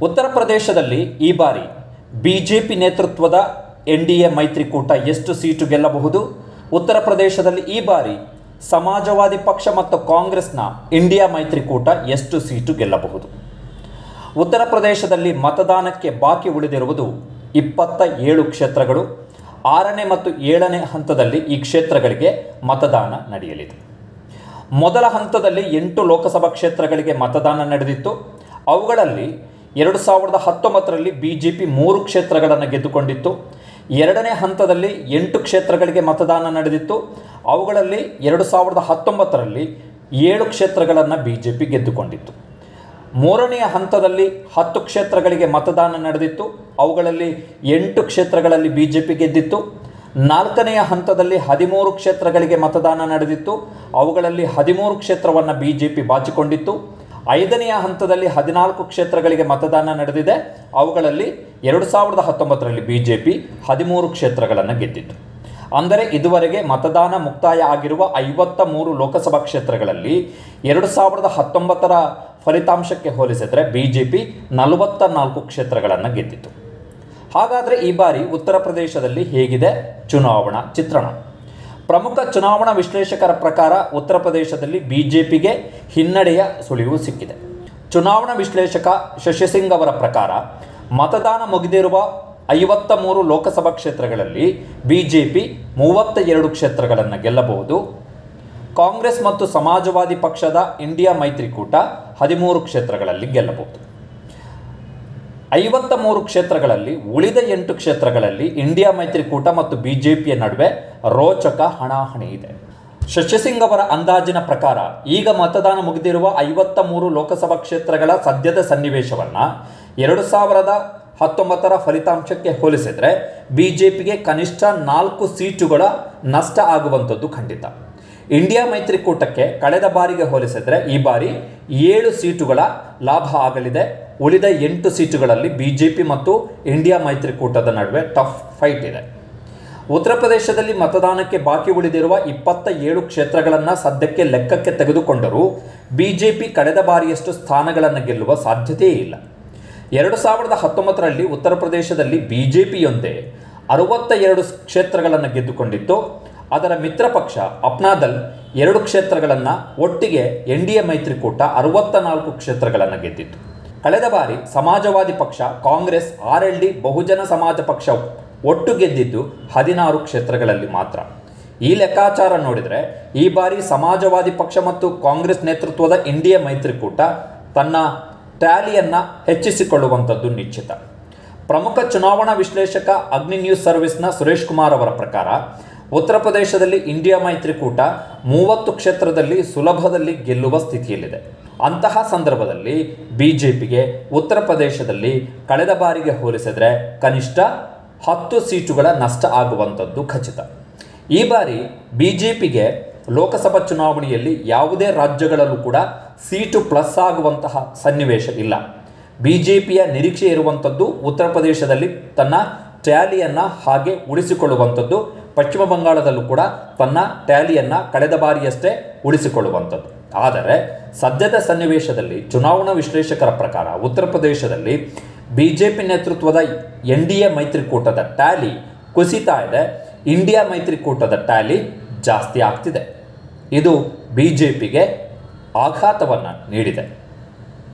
ಉತ್ತರ ಪ್ರದೇಶದಲ್ಲಿ ಈ ಬಾರಿ ಬಿಜೆಪಿ ನೇತೃತ್ವದ ಎನ್ಡಿಎ ಮೈತ್ರಿಕೂಟ ಎಷ್ಟು ಸೀಟು ಗೆಲ್ಲಬಹುದು? ಉತ್ತರ ಪ್ರದೇಶದಲ್ಲಿ ಈ ಬಾರಿ ಸಮಾಜವಾದಿ ಪಕ್ಷ ಮತ್ತು ಕಾಂಗ್ರೆಸ್ನ ಇಂಡಿಯಾ ಮೈತ್ರಿಕೂಟ ಎಷ್ಟು ಸೀಟು ಗೆಲ್ಲಬಹುದು? ಉತ್ತರ ಪ್ರದೇಶದಲ್ಲಿ ಮತದಾನಕ್ಕೆ ಬಾಕಿ ಉಳಿದಿರುವುದು 27 ಕ್ಷೇತ್ರಗಳು. 6ನೇ ಮತ್ತು 7ನೇ ಹಂತದಲ್ಲಿ ಈ ಕ್ಷೇತ್ರಗಳಿಗೆ ಮತದಾನ ನಡೆಯಲಿದೆ. ಮೊದಲ ಹಂತದಲ್ಲಿ 8 ಲೋಕಸಭಾ ಕ್ಷೇತ್ರಗಳಿಗೆ ಮತದಾನ ನಡೆದಿತ್ತು. ಅವುಗಳಲ್ಲಿ 2019ರಲ್ಲಿ ಬಿಜೆಪಿ 3 ಕ್ಷೇತ್ರಗಳನ್ನು ಗೆದ್ದುಕೊಂಡಿತ್ತು. 2ನೇ ಹಂತದಲ್ಲಿ 8 ಕ್ಷೇತ್ರಗಳಿಗೆ ಮತದಾನ ನಡೆದಿತ್ತು. ಅವುಗಳಲ್ಲಿ 2019ರಲ್ಲಿ 7 ಕ್ಷೇತ್ರಗಳನ್ನು ಬಿಜೆಪಿ ಗೆದ್ದುಕೊಂಡಿತ್ತು. 3ನೇ ಹಂತದಲ್ಲಿ 10 ಕ್ಷೇತ್ರಗಳಿಗೆ ಮತದಾನ ನಡೆದಿತ್ತು. ಅವುಗಳಲ್ಲಿ 8 ಕ್ಷೇತ್ರಗಳಲ್ಲಿ ಬಿಜೆಪಿ ಗೆದ್ದಿತ್ತು. 4ನೇ ಹಂತದಲ್ಲಿ 13 ಕ್ಷೇತ್ರಗಳಿಗೆ ಮತದಾನ ನಡೆದಿತ್ತು. ಅವುಗಳಲ್ಲಿ 13 ಕ್ಷೇತ್ರವನ್ನು ಬಿಜೆಪಿ ಬಾಚಿಕೊಂಡಿತ್ತು. 5ನೇ ಹಂತದಲ್ಲಿ 14 ಕ್ಷೇತ್ರಗಳಿಗೆ ಮತದಾನ ನಡೆದಿದೆ. ಅವುಗಳಲ್ಲಿ 2019ರಲ್ಲಿ ಬಿಜೆಪಿ 13 ಕ್ಷೇತ್ರಗಳನ್ನು ಗೆದ್ದಿತ್ತು. ಅಂದರೆ ಇದುವರೆಗೆ ಮತದಾನ ಮುಕ್ತಾಯ ಆಗಿರುವ 53 ಲೋಕಸಭಾ ಕ್ಷೇತ್ರಗಳಲ್ಲಿ 2019ರ ಫಲಿತಾಂಶಕ್ಕೆ ಹೋಲಿಸಿದರೆ ಬಿಜೆಪಿ 44 ಕ್ಷೇತ್ರಗಳನ್ನು ಗೆದ್ದಿತ್ತು. ಹಾಗಾದರೆ ಈ ಬಾರಿ ಉತ್ತರ ಪ್ರದೇಶದಲ್ಲಿ ಹೇಗಿದೆ ಚುನಾವಣಾ ಚಿತ್ರಣ? ಪ್ರಮುಖ ಚುನಾವಣಾ ವಿಶ್ಲೇಷಕರ ಪ್ರಕಾರ ಉತ್ತರ ಪ್ರದೇಶದಲ್ಲಿ ಬಿಜೆಪಿಗೆ ಹಿನ್ನಡೆಯ ಸುಳಿವು ಸಿಕ್ಕಿದೆ. ಚುನಾವಣಾ ವಿಶ್ಲೇಷಕ ಶಶಿ ಸಿಂಗ್ ಅವರ ಪ್ರಕಾರ ಮತದಾನ ಮುಗಿದಿರುವ 53 ಲೋಕಸಭಾ ಕ್ಷೇತ್ರಗಳಲ್ಲಿ ಬಿಜೆಪಿ 32 ಕ್ಷೇತ್ರಗಳನ್ನು ಗೆಲ್ಲಬಹುದು. ಕಾಂಗ್ರೆಸ್ ಮತ್ತು ಸಮಾಜವಾದಿ ಪಕ್ಷದ ಇಂಡಿಯಾ ಮೈತ್ರಿಕೂಟ 13 ಕ್ಷೇತ್ರಗಳಲ್ಲಿ ಗೆಲ್ಲಬಹುದು. 53 ಕ್ಷೇತ್ರಗಳಲ್ಲಿ ಉಳಿದ 8 ಕ್ಷೇತ್ರಗಳಲ್ಲಿ ಇಂಡಿಯಾ ಮೈತ್ರಿಕೂಟ ಮತ್ತು ಬಿಜೆಪಿಯ ನಡುವೆ ರೋಚಕ ಹಣಾಹಣಿ ಇದೆ. ಶಶಿಸಿಂಗ್ ಅವರ ಅಂದಾಜಿನ ಪ್ರಕಾರ ಈಗ ಮತದಾನ ಮುಗಿದಿರುವ 53 ಲೋಕಸಭಾ ಕ್ಷೇತ್ರಗಳ ಸದ್ಯದ ಸನ್ನಿವೇಶವನ್ನು 2019ರ ಫಲಿತಾಂಶಕ್ಕೆ ಹೋಲಿಸಿದರೆ ಬಿಜೆಪಿಗೆ ಕನಿಷ್ಠ 4 ಸೀಟುಗಳ ನಷ್ಟ ಆಗುವಂಥದ್ದು ಖಂಡಿತ. ಇಂಡಿಯಾ ಮೈತ್ರಿಕೂಟಕ್ಕೆ ಕಳೆದ ಬಾರಿಗೆ ಹೋಲಿಸಿದರೆ ಈ ಬಾರಿ 7 ಸೀಟುಗಳ ಲಾಭ ಆಗಲಿದೆ. ಉಳಿದ 8 ಸೀಟುಗಳಲ್ಲಿ ಬಿಜೆಪಿ ಮತ್ತು ಇಂಡಿಯಾ ಮೈತ್ರಿಕೂಟದ ನಡುವೆ ಟಫ್ ಫೈಟ್ ಇದೆ. ಉತ್ತರ ಪ್ರದೇಶದಲ್ಲಿ ಮತದಾನಕ್ಕೆ ಬಾಕಿ ಉಳಿದಿರುವ 27 ಕ್ಷೇತ್ರಗಳನ್ನು ಸದ್ಯಕ್ಕೆ ಲೆಕ್ಕಕ್ಕೆ ತೆಗೆದುಕೊಂಡರೂ ಬಿಜೆಪಿ ಕಳೆದ ಬಾರಿಯಷ್ಟು ಸ್ಥಾನಗಳನ್ನು ಗೆಲ್ಲುವ ಸಾಧ್ಯತೆಯೇ ಇಲ್ಲ. 2019ರಲ್ಲಿ ಉತ್ತರ ಪ್ರದೇಶದಲ್ಲಿ ಬಿಜೆಪಿಯೊಂದೇ 62 ಕ್ಷೇತ್ರಗಳನ್ನು ಗೆದ್ದುಕೊಂಡಿತ್ತು. ಅದರ ಮಿತ್ರ ಪಕ್ಷ ಅಪ್ನಾದಲ್ 2 ಕ್ಷೇತ್ರಗಳನ್ನು, ಒಟ್ಟಿಗೆ ಎನ್ಡಿಎ ಮೈತ್ರಿಕೂಟ 64 ಕ್ಷೇತ್ರಗಳನ್ನು ಗೆದ್ದಿತ್ತು. ಕಳೆದ ಬಾರಿ ಸಮಾಜವಾದಿ ಪಕ್ಷ, ಕಾಂಗ್ರೆಸ್, ಆರ್ಎಲ್ಡಿ, ಬಹುಜನ ಸಮಾಜ ಪಕ್ಷ ಒಟ್ಟು ಗೆದ್ದಿದ್ದು 16 ಕ್ಷೇತ್ರಗಳಲ್ಲಿ ಮಾತ್ರ. ಈ ಲೆಕ್ಕಾಚಾರ ನೋಡಿದರೆ ಈ ಬಾರಿ ಸಮಾಜವಾದಿ ಪಕ್ಷ ಮತ್ತು ಕಾಂಗ್ರೆಸ್ ನೇತೃತ್ವದ ಇಂಡಿಯಾ ಮೈತ್ರಿಕೂಟ ತನ್ನ ಟ್ಯಾಲಿಯನ್ನು ಹೆಚ್ಚಿಸಿಕೊಳ್ಳುವಂಥದ್ದು ನಿಶ್ಚಿತ. ಪ್ರಮುಖ ಚುನಾವಣಾ ವಿಶ್ಲೇಷಕ ಅಗ್ನಿ ನ್ಯೂಸ್ ಸರ್ವಿಸ್ನ ಸುರೇಶ್ ಕುಮಾರ್ ಅವರ ಪ್ರಕಾರ ಉತ್ತರ ಪ್ರದೇಶದಲ್ಲಿ ಇಂಡಿಯಾ ಮೈತ್ರಿಕೂಟ 30 ಕ್ಷೇತ್ರದಲ್ಲಿ ಸುಲಭದಲ್ಲಿ ಗೆಲ್ಲುವ ಸ್ಥಿತಿಯಲ್ಲಿದೆ. ಅಂತಹ ಸಂದರ್ಭದಲ್ಲಿ ಬಿಜೆಪಿಗೆ ಉತ್ತರ ಪ್ರದೇಶದಲ್ಲಿ ಕಳೆದ ಬಾರಿಗೆ ಹೋಲಿಸಿದರೆ ಕನಿಷ್ಠ 10 ಸೀಟುಗಳ ನಷ್ಟ ಆಗುವಂಥದ್ದು ಖಚಿತ. ಈ ಬಾರಿ ಬಿಜೆಪಿಗೆ ಲೋಕಸಭಾ ಚುನಾವಣೆಯಲ್ಲಿ ಯಾವುದೇ ರಾಜ್ಯಗಳಲ್ಲೂ ಕೂಡ ಸೀಟು ಪ್ಲಸ್ ಆಗುವಂತಹ ಸನ್ನಿವೇಶ ಇಲ್ಲ. ಬಿಜೆಪಿಯ ನಿರೀಕ್ಷೆ ಇರುವಂಥದ್ದು ಉತ್ತರ ಪ್ರದೇಶದಲ್ಲಿ ತನ್ನ ಟ್ಯಾಲಿಯನ್ನು ಹಾಗೆ ಉಳಿಸಿಕೊಳ್ಳುವಂಥದ್ದು. ಪಶ್ಚಿಮ ಬಂಗಾಳದಲ್ಲೂ ಕೂಡ ತನ್ನ ಟ್ಯಾಲಿಯನ್ನು ಕಳೆದ ಬಾರಿಯಷ್ಟೇ ಉಳಿಸಿಕೊಳ್ಳುವಂಥದ್ದು. ಆದರೆ ಸದ್ಯದ ಸನ್ನಿವೇಶದಲ್ಲಿ ಚುನಾವಣಾ ವಿಶ್ಲೇಷಕರ ಪ್ರಕಾರ ಉತ್ತರ ಪ್ರದೇಶದಲ್ಲಿ ಬಿಜೆಪಿ ನೇತೃತ್ವದ ಎನ್ಡಿಎ ಮೈತ್ರಿಕೂಟದ ಟ್ಯಾಲಿ ಕುಸಿತಾ ಇದೆ. ಇಂಡಿಯಾ ಮೈತ್ರಿಕೂಟದ ಟ್ಯಾಲಿ ಜಾಸ್ತಿ ಆಗ್ತಿದೆ. ಇದು ಬಿಜೆಪಿಗೆ ಆಘಾತವನ್ನು ನೀಡಿದೆ.